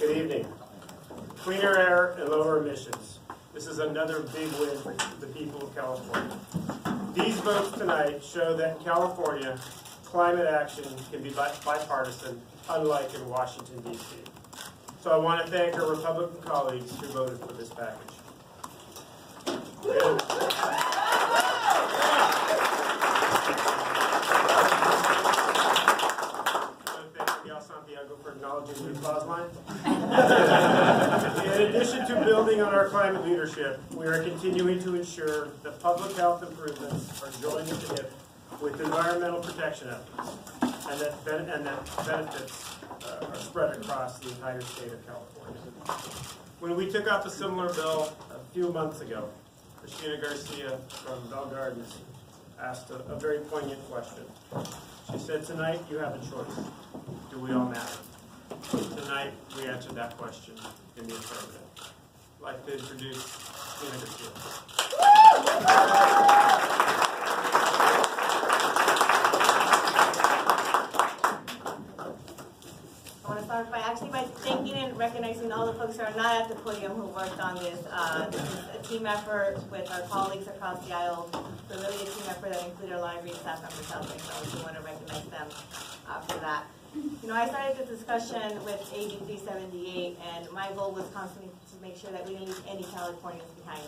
Good evening. Cleaner air and lower emissions. This is another big win for the people of California. These votes tonight show that in California, climate action can be bipartisan, unlike in Washington, D.C. So I want to thank our Republican colleagues who voted for this package. For acknowledging the applause line. In addition to building on our climate leadership, we are continuing to ensure that public health improvements are joined at the hip with environmental protection efforts, and that benefits are spread across the entire state of California. When we took up a similar bill a few months ago, Cristina Garcia from Bell Gardens asked a very poignant question. She said, "Tonight you have a choice. Do we all matter?" Tonight we answered that question in the affirmative. I'd like to introduce Cristina Garcia. I want to start by thanking and recognizing all the folks who are not at the podium who worked on this. This is a team effort with our colleagues across the aisle. So really a team effort that included a lot of great staff members out there. So I also want to recognize them for that. You know, I started this discussion with AB 378, and my goal was constantly to make sure that we didn't leave any Californians behind.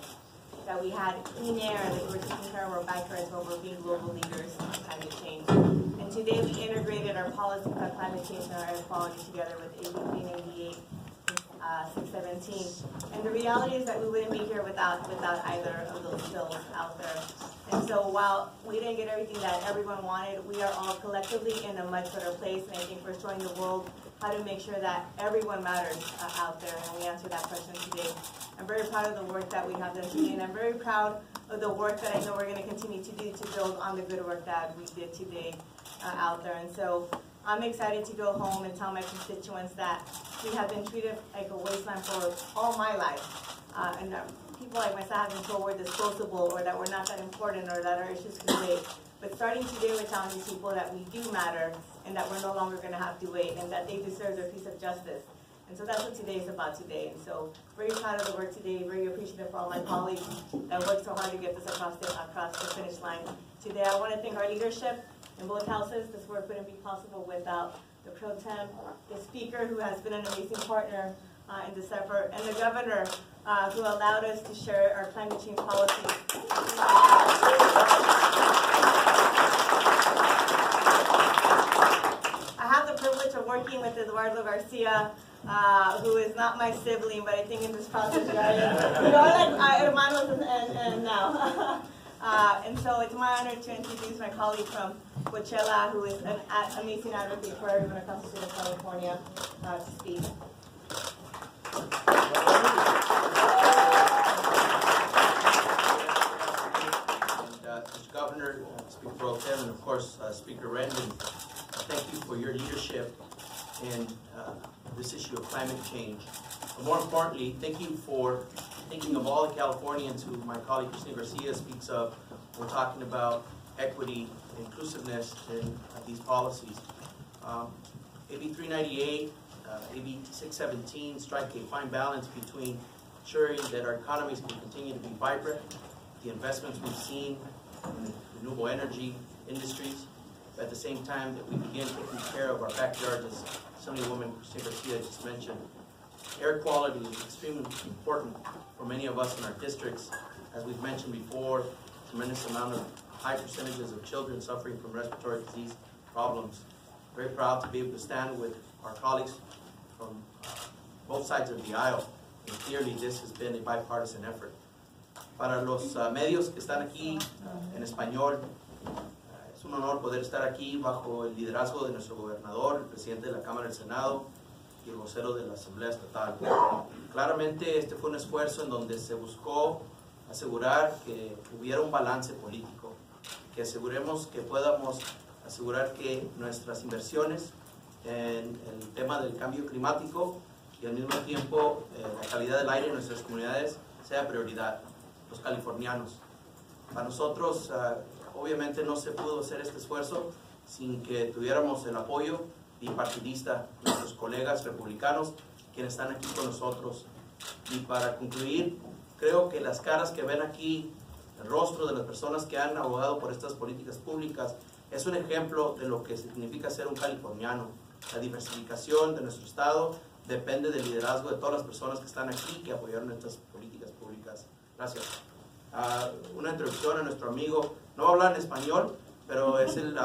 That we had clean air, that we were taking care of our backyards while we're being global leaders on climate change. And today we integrated our policies on climate change and our air quality together with AB 398, 617. And the reality is that we wouldn't be here without either of those bills out there. And so while we didn't get everything that everyone wanted, we are all collectively in a much better place. And I think we're showing the world how to make sure that everyone matters out there. And we answered that question today. I'm very proud of the work that we have done today. And I'm very proud of the work that I know we're going to continue to do to build on the good work that we did today out there. And so I'm excited to go home and tell my constituents that we have been treated like a wasteland for all my life. And people like myself have been told we're disposable or that we're not that important or that our issues can wait. But starting today, we're telling these people that we do matter and that we're no longer going to have to wait and that they deserve their piece of justice. And so that's what today is about today. And so very proud of the work today, very appreciative for all my colleagues that worked so hard to get this across the finish line. Today, I want to thank our leadership in both houses. This work wouldn't be possible without the pro tem, the speaker who has been an amazing partner in this effort, and the governor who allowed us to share our climate change policies. I have the privilege of working with Eduardo Garcia, who is not my sibling, but I think in this process we are like hermanos and now. And so it's my honor to introduce my colleague from Coachella, who is an amazing advocate for everyone across the state of California, to speak. Mr. Governor, Speaker Pro Tem, and of course Speaker Rendon, thank you for your leadership in this issue of climate change. But more importantly, thank you for thinking of all the Californians who my colleague Cristina Garcia speaks of. We're talking about equity, inclusiveness in these policies. AB 398, AB 617 strike a fine balance between ensuring that our economies can continue to be vibrant, the investments we've seen in renewable energy industries, but at the same time that we begin taking care of our backyards, as Assemblywoman Cristina Garcia just mentioned. Air quality is extremely important for many of us in our districts. As we've mentioned before, tremendous amount of high percentages of children suffering from respiratory disease problems. Very proud to be able to stand with our colleagues from both sides of the aisle. And clearly this has been a bipartisan effort. Para los medios que están aquí en español, es un honor poder estar aquí bajo el liderazgo de nuestro gobernador, el presidente de la Cámara del Senado y el vocero de la Asamblea Estatal. Claramente este fue un esfuerzo en donde se buscó asegurar que hubiera un balance político, que aseguremos que podamos asegurar que nuestras inversiones en el tema del cambio climático y al mismo tiempo la calidad del aire en nuestras comunidades sea prioridad, los californianos. Para nosotros, obviamente no se pudo hacer este esfuerzo sin que tuviéramos el apoyo bipartidista de nuestros colegas republicanos quienes están aquí con nosotros. Y para concluir, creo que las caras que ven aquí, el rostro de las personas que han abogado por estas políticas públicas, es un ejemplo de lo que significa ser un californiano. La diversificación de nuestro estado depende del liderazgo de todas las personas que están aquí, que apoyaron estas políticas públicas. Gracias. Una introducción a nuestro amigo, no va a hablar en español, pero es el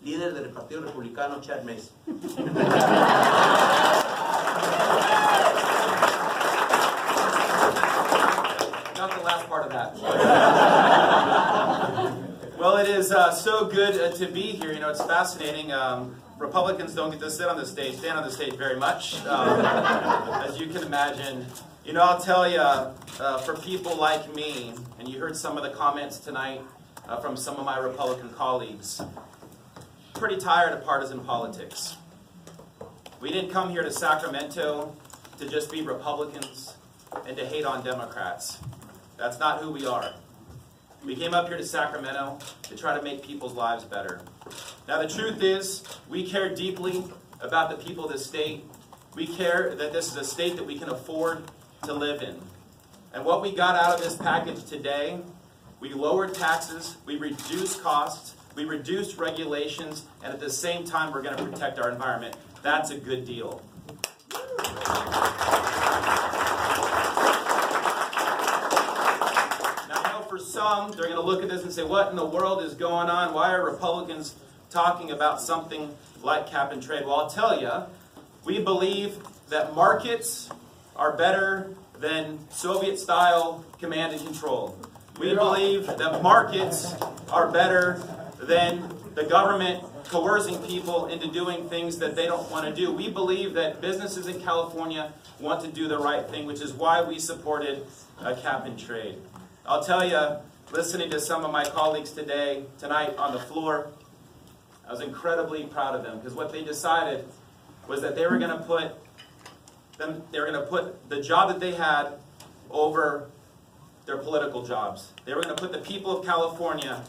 líder del Partido Republicano, Chad Mace. Not the last part of that. Well, it is so good to be here. You know, it's fascinating. Republicans don't get to stand on the stage very much, as you can imagine. You know, I'll tell you, for people like me, and you heard some of the comments tonight from some of my Republican colleagues, pretty tired of partisan politics. We didn't come here to Sacramento to just be Republicans and to hate on Democrats. That's not who we are. We came up here to Sacramento to try to make people's lives better. Now the truth is, we care deeply about the people of this state. We care that this is a state that we can afford to live in. And what we got out of this package today, we lowered taxes, we reduced costs, we reduced regulations, and at the same time we're going to protect our environment. That's a good deal. For some, they're going to look at this and say, what in the world is going on? Why are Republicans talking about something like cap and trade? Well, I'll tell you, we believe that markets are better than Soviet-style command and control. We believe that markets are better than the government coercing people into doing things that they don't want to do. We believe that businesses in California want to do the right thing, which is why we supported cap and trade. I'll tell you, listening to some of my colleagues tonight on the floor, I was incredibly proud of them because what they decided was that they were going to put the job that they had over their political jobs. They were going to put the people of California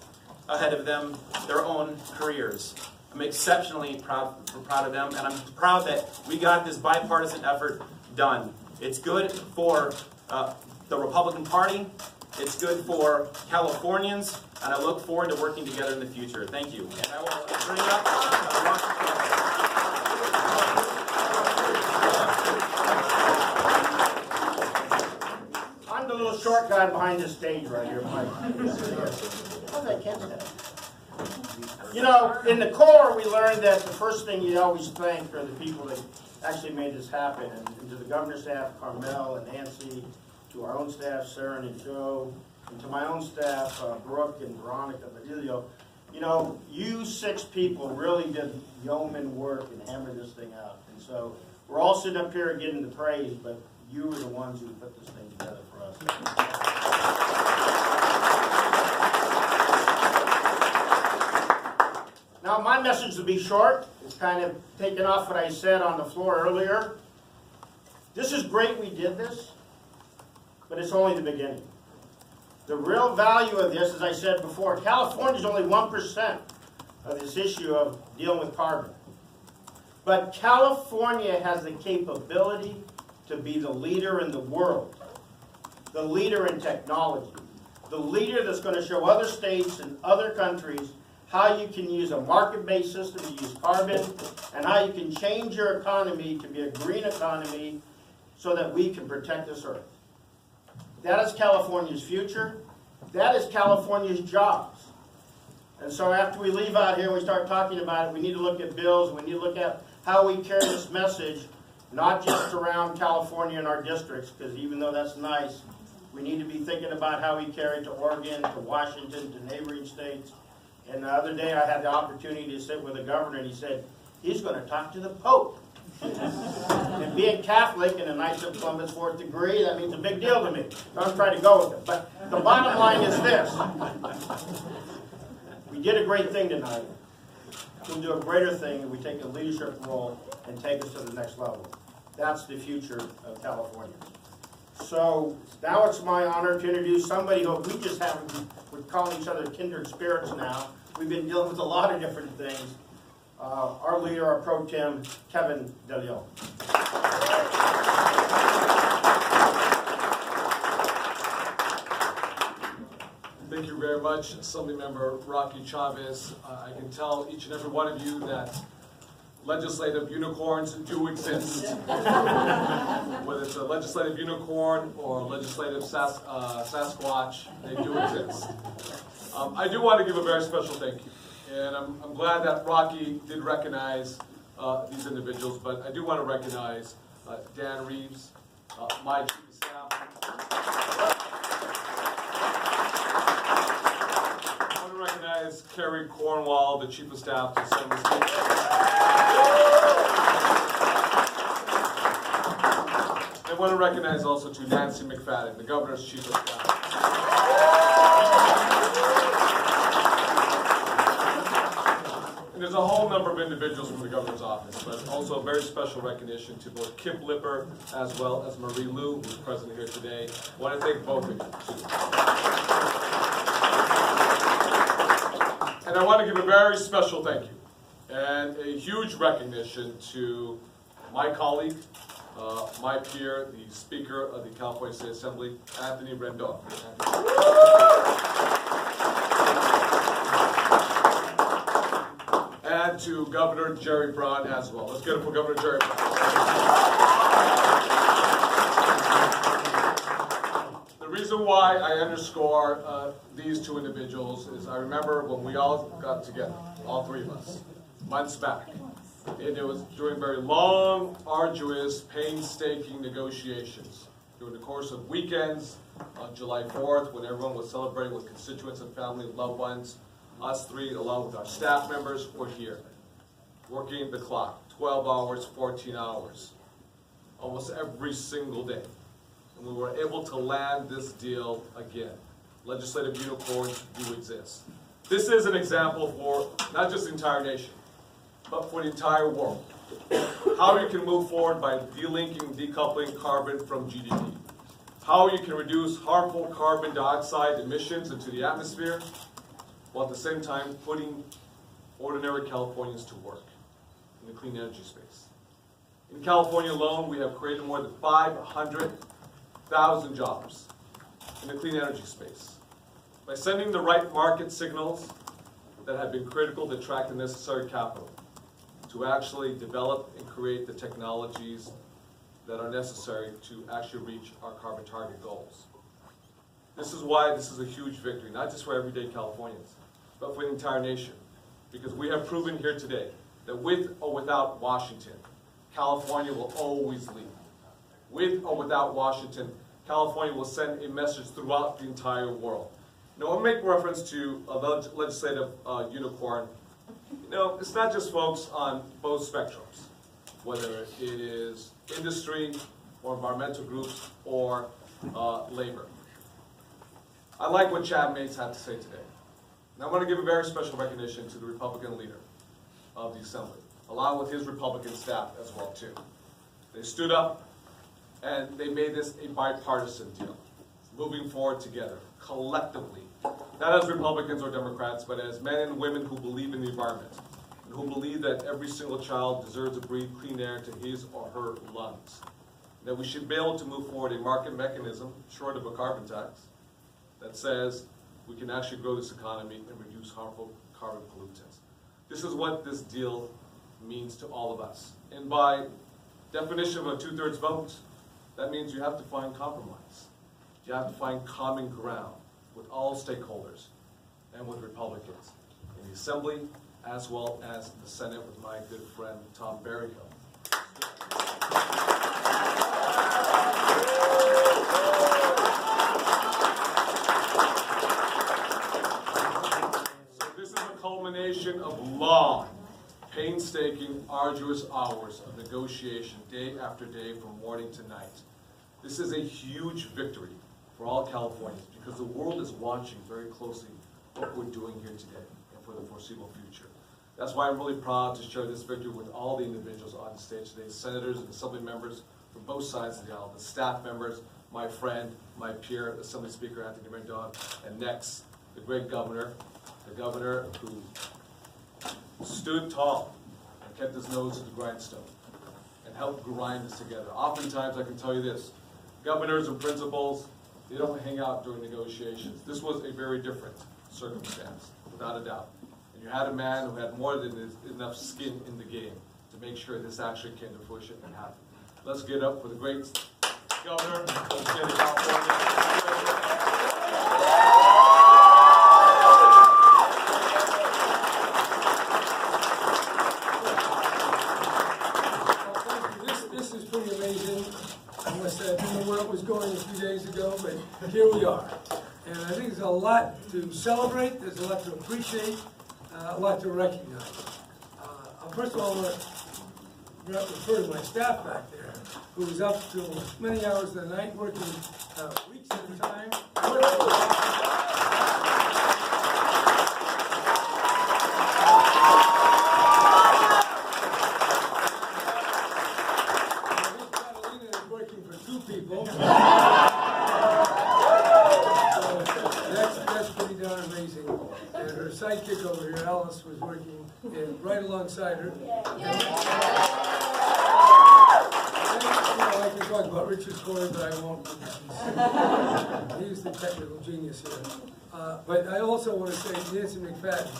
ahead of their own careers. I'm exceptionally proud of them, and I'm proud that we got this bipartisan effort done. It's good for the Republican Party. It's good for Californians, and I look forward to working together in the future. Thank you. And I will bring up I'm the little short guy behind the stage right here, Mike. You know, in the core, we learned that the first thing you always thank are the people that actually made this happen. And to the governor's staff, Carmel and Nancy, to our own staff, Sarah and Joe, and to my own staff, Brooke and Veronica Badillo. You know, you 6 people really did yeoman work and hammered this thing out. And so we're all sitting up here getting the praise, but you were the ones who put this thing together for us. Now, my message will be short. It's kind of taking off what I said on the floor earlier. This is great we did this, but it's only the beginning. The real value of this, as I said before, California is only 1% of this issue of dealing with carbon. But California has the capability to be the leader in the world, the leader in technology, the leader that's going to show other states and other countries how you can use a market-based system to use carbon and how you can change your economy to be a green economy so that we can protect this earth. That is California's future. That is California's jobs. And so after we leave out here and we start talking about it, we need to look at bills. We need to look at how we carry this message, not just around California and our districts, because even though that's nice, we need to be thinking about how we carry it to Oregon, to Washington, to neighboring states. And the other day I had the opportunity to sit with the governor, and he said, he's going to talk to the Pope. And being Catholic and a Knights of Columbus 4th degree, that means a big deal to me. So I'm trying to go with it. But the bottom line is this. We did a great thing tonight. We'll do a greater thing if we take a leadership role and take us to the next level. That's the future of California. So now it's my honor to introduce somebody who we just haven't, we're calling each other kindred spirits now. We've been dealing with a lot of different things. Our leader, our pro tem, Kevin DeLeon. much, Assemblymember Rocky Chavez. I can tell each and every one of you that legislative unicorns do exist. Whether it's a legislative unicorn or a legislative Sasquatch, they do exist. I do want to give a very special thank you. And I'm glad that Rocky did recognize these individuals, but I do want to recognize Dan Reeves, my chief of staff. I want to recognize Kerry Cornwall, the chief of staff to Assembly Speaker. I want to recognize also to Nancy McFadden, the governor's chief of staff. And there's a whole number of individuals from the governor's office, but also a very special recognition to both Kip Lipper as well as Marie Lou, who's present here today. I want to thank both of you. And I want to give a very special thank you and a huge recognition to my colleague, my peer, the Speaker of the California State Assembly, Anthony Rendon. And to Governor Jerry Brown as well. Let's get it for Governor Jerry Brown. The reason why I underscore these two individuals is I remember when we all got together, all three of us, months back. And it was during very long, arduous, painstaking negotiations. During the course of weekends, on July 4th, when everyone was celebrating with constituents and family and loved ones, us three, along with our staff members, were here, working the clock, 12 hours, 14 hours, almost every single day. And we were able to land this deal again. Legislative unicorns do exist. This is an example for not just the entire nation, but for the entire world. How you can move forward by delinking, decoupling carbon from GDP. How you can reduce harmful carbon dioxide emissions into the atmosphere, while at the same time putting ordinary Californians to work in the clean energy space. In California alone, we have created more than 500,000 jobs in the clean energy space. By sending the right market signals that have been critical to attract the necessary capital to actually develop and create the technologies that are necessary to actually reach our carbon target goals. This is why this is a huge victory, not just for everyday Californians, but for the entire nation. Because we have proven here today that with or without Washington, California will always lead. With or without Washington, California will send a message throughout the entire world. Now, I'll make reference to a legislative unicorn. You know, it's not just folks on both spectrums, whether it is industry or environmental groups or labor. I like what Chad Mates had to say today. And I want to give a very special recognition to the Republican leader of the Assembly, along with his Republican staff as well, too. They stood up and they made this a bipartisan deal, moving forward together, collectively, not as Republicans or Democrats, but as men and women who believe in the environment, and who believe that every single child deserves to breathe clean air to his or her lungs. And that we should be able to move forward a market mechanism, short of a carbon tax, that says we can actually grow this economy and reduce harmful carbon pollutants. This is what this deal means to all of us. And by definition of a 2/3 vote, that means you have to find compromise. You have to find common ground with all stakeholders and with Republicans in the Assembly as well as the Senate with my good friend Tom Berryhill. So this is a culmination of long, painstaking, arduous hours of negotiation day after day from morning to night. This is a huge victory for all Californians because the world is watching very closely what we're doing here today and for the foreseeable future. That's why I'm really proud to share this victory with all the individuals on the stage today, senators and assembly members from both sides of the aisle, the staff members, my friend, my peer, Assembly Speaker Anthony Rendon, and next, the great governor, the governor who stood tall and kept his nose to the grindstone and helped grind this together. Oftentimes, I can tell you this, governors and principals, they don't hang out during negotiations. This was a very different circumstance, without a doubt. And you had a man who had more than enough skin in the game to make sure this actually came to fruition and happened. Let's get up for the great governor of the state of California. This is pretty amazing. I must say, I didn't know where it was going a few days ago, but here we are. And I think there's a lot to celebrate, there's a lot to appreciate, a lot to recognize. First of all, I want to refer to my staff back there, who was up till many hours of the night, working weeks at a time. Catalina is working for 2 people. That's pretty darn amazing. And her sidekick over here, Alice, was working right alongside her. I can talk about Richard Corey, but I won't. He's the technical genius here. But I also want to say Nancy McFadden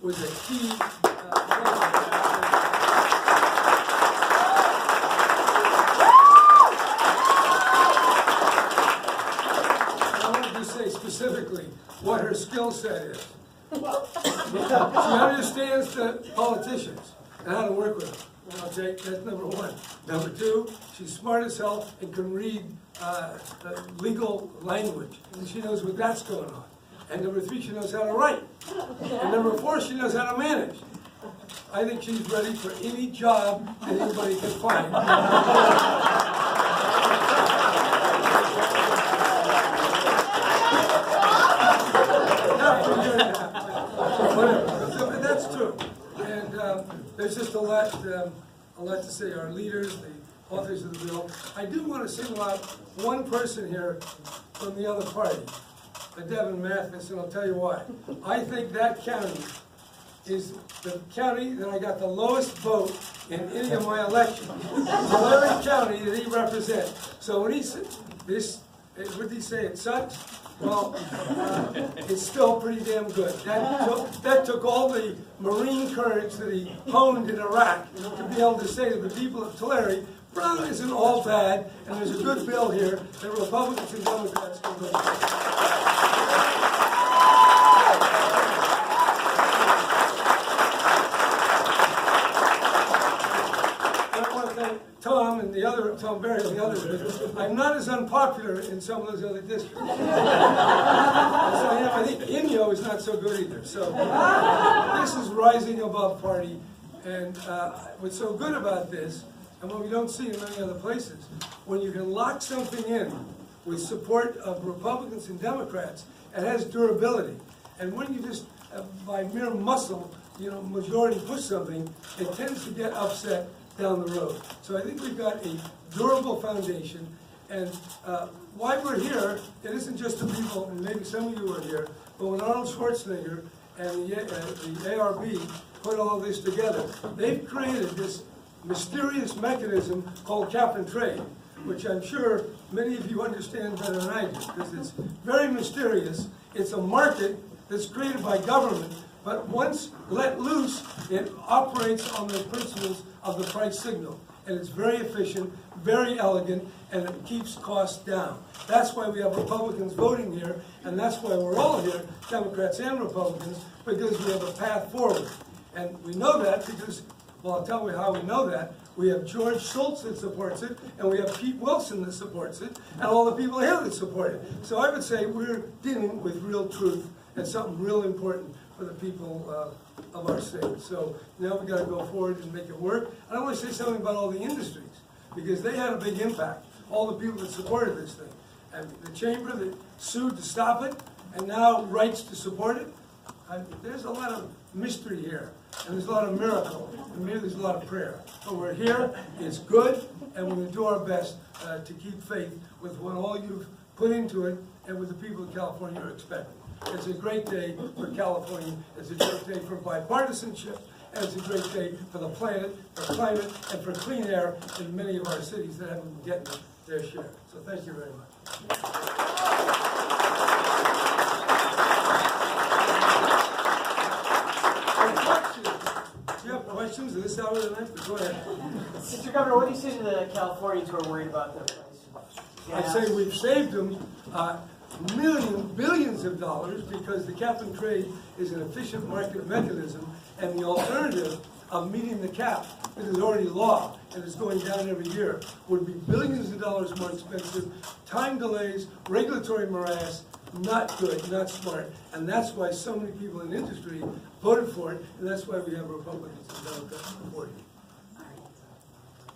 was a key. I wanted to say specifically what her skill set is. She understands the politicians and how to work with them. Okay, that's number 1. Number 2, she's smart as hell and can read legal language. And she knows what that's going on. And number 3, she knows how to write. And number 4, she knows how to manage. I think she's ready for any job that anybody can find. Whatever. That's true. And there's just a lot to say. Our leaders, the authors of the bill. I do want to single out one person here from the other party, Devin Mathis, and I'll tell you why. I think that county is the county that I got the lowest vote in any of my elections. Tulare County that he represents. So when he said this, what did he say? It sucks. Well, it's still pretty damn good. That took all the Marine courage that he honed in Iraq to be able to say to the people of Tulare, Brown isn't all bad, and there's a good bill here that Republicans and Democrats can vote for. Tom and the other, Tom Berry and the others, I'm not as unpopular in some of those other districts. I think Inyo is not so good either. So this is rising above party. And what's so good about this, and what we don't see in many other places, when you can lock something in with support of Republicans and Democrats, it has durability. And when you just, by mere muscle, majority push something, it tends to get upset down the road. So I think we've got a durable foundation, and why we're here, it isn't just the people, and maybe some of you are here, but when Arnold Schwarzenegger and the ARB put all this together, they've created this mysterious mechanism called cap and trade, which I'm sure many of you understand better than I do, because it's very mysterious. It's a market that's created by government, but once let loose, it operates on the principles of the price signal. And it's very efficient, very elegant, and it keeps costs down. That's why we have Republicans voting here, and that's why we're all here, Democrats and Republicans, because we have a path forward. And we know that because, well, I'll tell you how we know that. We have George Schultz that supports it, and we have Pete Wilson that supports it, and all the people here that support it. So I would say we're dealing with real truth and something real important for the people of our state. So now we've got to go forward and make it work. And I want to say something about all the industries, because they had a big impact, all the people that supported this thing. And the chamber that sued to stop it, and now writes to support it. There's a lot of mystery here, and there's a lot of miracle, and maybe there's a lot of prayer. But we're here, it's good, and we're going to do our best to keep faith with what all you've put into it, and with the people of California are expecting. It's a great day for California, it's a great day for bipartisanship, and it's a great day for the planet, for climate, and for clean air in many of our cities that haven't been getting their share. So thank you very much. questions at this hour of the night? Go ahead. Mr. Governor, what do you say to the Californians who are worried about the price of I gas? say we've saved them billions of dollars because the cap and trade is an efficient market mechanism, and the alternative of meeting the cap that is already law and is going down every year would be billions of dollars more expensive, time delays, regulatory morass, not good, not smart. And that's why so many people in industry voted for it, and that's why we have Republicans and Democrats supporting it.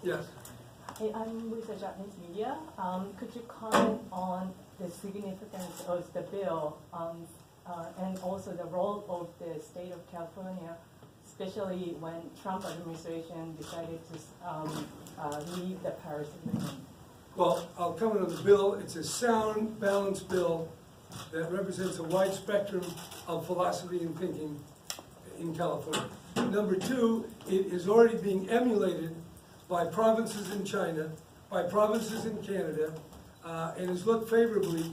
Yes. Hey, I'm with the Japanese media. Could you comment on the significance of the bill and also the role of the state of California, especially when Trump administration decided to leave the Paris Agreement? Well, I'll comment on the bill. It's a sound, balanced bill that represents a wide spectrum of philosophy and thinking in California. Number two, it is already being emulated by provinces in China, by provinces in Canada, and is looked favorably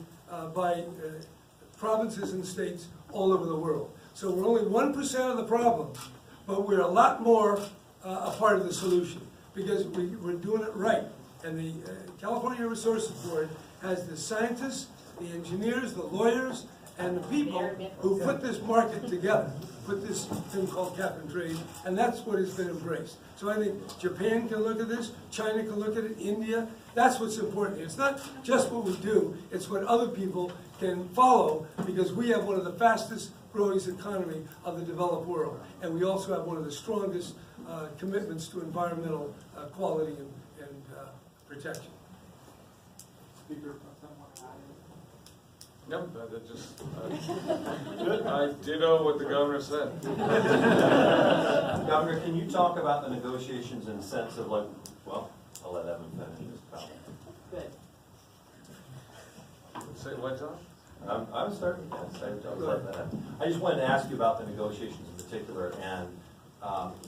by provinces and states all over the world. So we're only 1% of the problem, but we're a lot more a part of the solution because we're doing it right. And the California Resources Board has the scientists, the engineers, the lawyers, and the people who put this market together, put this thing called cap and trade, and that's what has been embraced. So I think Japan can look at this, China can look at it, India. That's what's important. It's not just what we do, it's what other people can follow, because we have one of the fastest growing economy of the developed world, and we also have one of the strongest commitments to environmental quality and protection. Speaker. Yep, I ditto what the governor said. Governor, can you talk about the negotiations in the sense of like, well, I'll let Evan finish his comment. Good. Say what, John? I'm starting, yes, I was letting that happen. I just wanted to ask you about the negotiations in particular and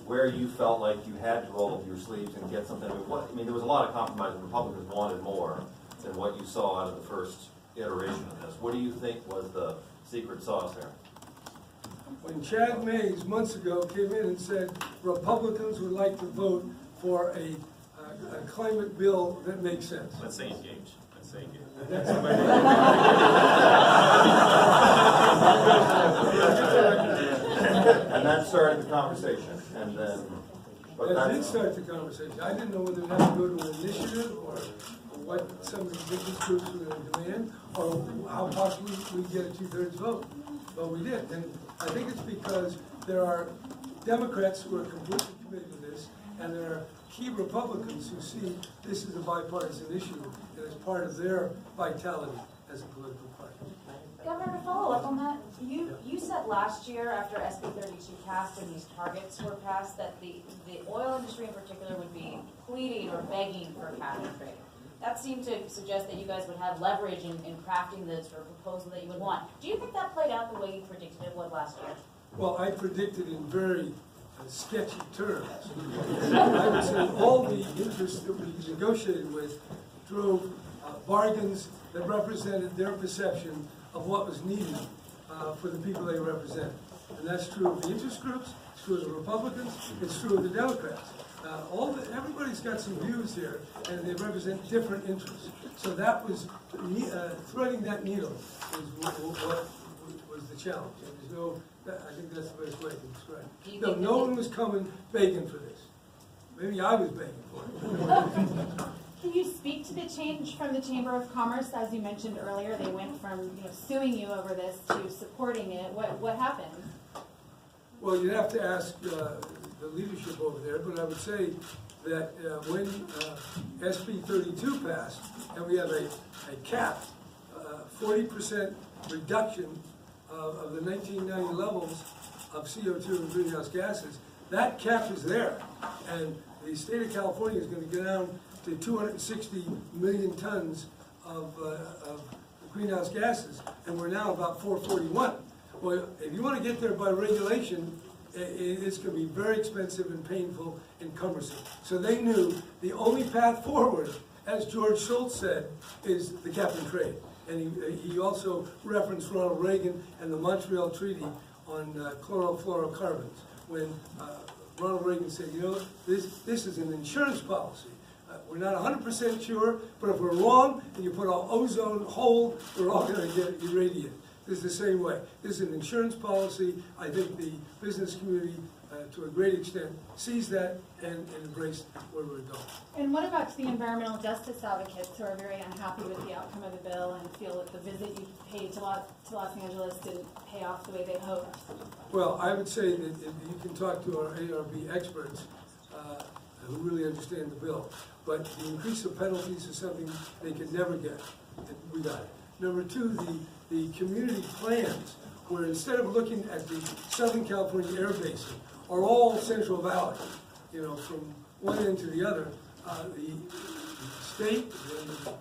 where you felt like you had to roll up your sleeves and get something. I mean, there was a lot of compromise. The Republicans wanted more than what you saw out of the first iteration of this. What do you think was the secret sauce there? When Chad Mays months ago came in and said Republicans would like to vote for a climate bill that makes sense. Let's say engage. Let's say engage. And that started the conversation, and then. That did start the conversation. I didn't know whether it had to go to an initiative or what some of the business groups were going to demand, or how possibly we'd get a 2/3 vote. But we did, and I think it's because there are Democrats who are completely committed to this, and there are key Republicans who see this as a bipartisan issue and as part of their vitality as a political party. Governor, to follow up on that, you said last year after SB 32 passed and these targets were passed that the oil industry in particular would be pleading or begging for cap and trade. That seemed to suggest that you guys would have leverage in crafting the sort of proposal that you would want. Do you think that played out the way you predicted it would last year? Well, I predicted in very sketchy terms. I would say all the interests that we negotiated with drove bargains that represented their perception of what was needed for the people they represent. And that's true of the interest groups, it's true of the Republicans, it's true of the Democrats. Everybody's got some views here, and they represent different interests. So that was, threading that needle what was the challenge. I think that's the best way to describe it. No one was coming begging for this. Maybe I was begging for it. Can you speak to the change from the Chamber of Commerce? As you mentioned earlier, they went from suing you over this to supporting it. What happened? Well, you'd have to ask the leadership over there, but I would say that when SB 32 passed, and we have a cap, 40% reduction of the 1990 levels of CO2 and greenhouse gases, that cap is there. And the state of California is going to go down to 260 million tons of greenhouse gases, and we're now about 441. Well, if you want to get there by regulation, it's going to be very expensive and painful and cumbersome. So they knew the only path forward, as George Shultz said, is the cap and trade. And he also referenced Ronald Reagan and the Montreal Treaty on chlorofluorocarbons, when Ronald Reagan said, you know, this is an insurance policy. We're not 100% sure, but if we're wrong and you put an ozone hole, we're all going to get irradiated. This is the same way. This is an insurance policy. I think the business community, to a great extent, sees that and embraced where we're going. And what about the environmental justice advocates who are very unhappy with the outcome of the bill and feel that the visit you paid to Los Angeles didn't pay off the way they hoped? Well, I would say that if you can talk to our ARB experts who really understand the bill, but the increase of penalties is something they could never get, and we got it. Number two, the community plans, where instead of looking at the Southern California Air Basin, or all Central Valley, you know, from one end to the other, the state,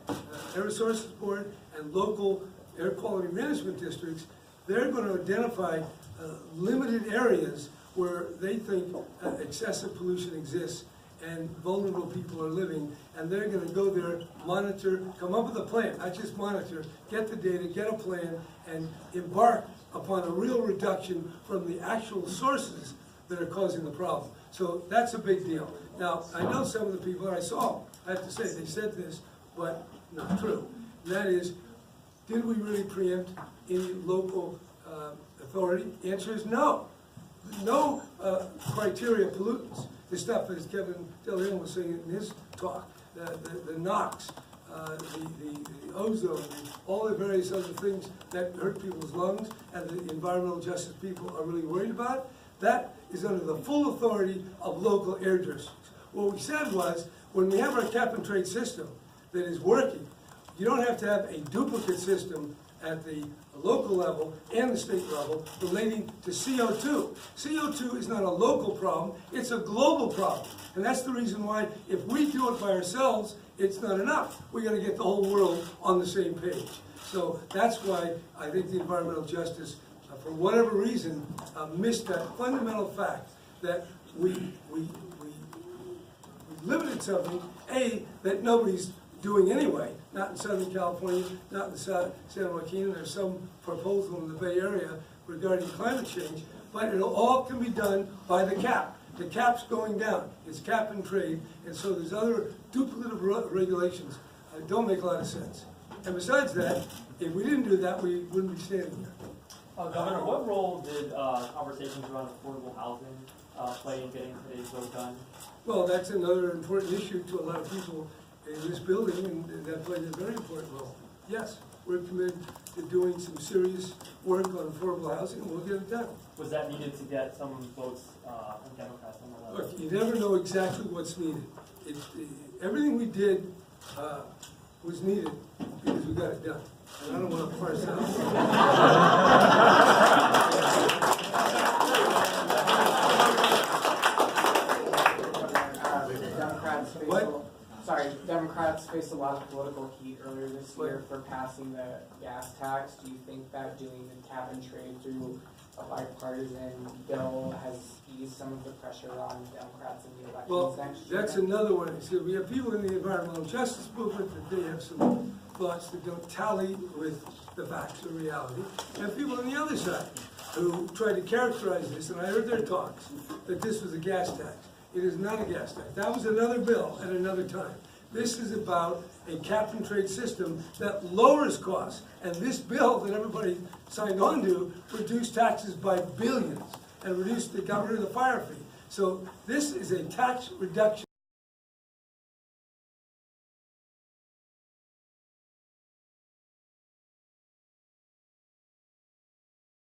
the Air Resources Board, and local air quality management districts, they're going to identify limited areas where they think excessive pollution exists and vulnerable people are living, and they're going to go there, monitor, come up with a plan, not just monitor, get the data, get a plan, and embark upon a real reduction from the actual sources that are causing the problem. So that's a big deal. Now, I know some of the people I saw, I have to say, they said this, but not true. And that is, did we really preempt any local authority? The answer is no. No criteria pollutants. The stuff that Kevin Deleon was saying in his talk, the NOx, the ozone, all the various other things that hurt people's lungs and the environmental justice people are really worried about, that is under the full authority of local air districts. What we said was, when we have our cap and trade system that is working, you don't have to have a duplicate system at the local level and the state level relating to CO2. CO2 is not a local problem, it's a global problem. And that's the reason why if we do it by ourselves, it's not enough. We got to get the whole world on the same page. So that's why I think the environmental justice, for whatever reason, missed that fundamental fact that we limited something, A, that nobody's doing anyway, not in Southern California, not in San Joaquin. There's some proposal in the Bay Area regarding climate change, but it all can be done by the cap. The cap's going down. It's cap and trade, and so there's other duplicative regulations that don't make a lot of sense. And besides that, if we didn't do that, we wouldn't be standing here. Governor, what role did conversations around affordable housing play in getting today's bill done? Well, that's another important issue to a lot of people in this building, and that played a very important role. Yes, we're committed to doing some serious work on affordable housing, and we'll get it done. Was that needed to get some votes from Democrats on the level? Look, you never know exactly what's needed. Everything we did was needed because we got it done. And I don't want to parse out. Democrats faced a lot of political heat earlier this year for passing the gas tax. Do you think that doing the cap and trade through a bipartisan bill has eased some of the pressure on Democrats in the elections next year? That's another one. See, we have people in the environmental justice movement that they have some thoughts that don't tally with the facts or reality, and people on the other side who try to characterize this, and I heard their talks, that this was a gas tax. It is not a gas tax. That was another bill at another time. This is about a cap and trade system that lowers costs. And this bill that everybody signed on to reduced taxes by billions and reduced the governor of the fire fee. So this is a tax reduction.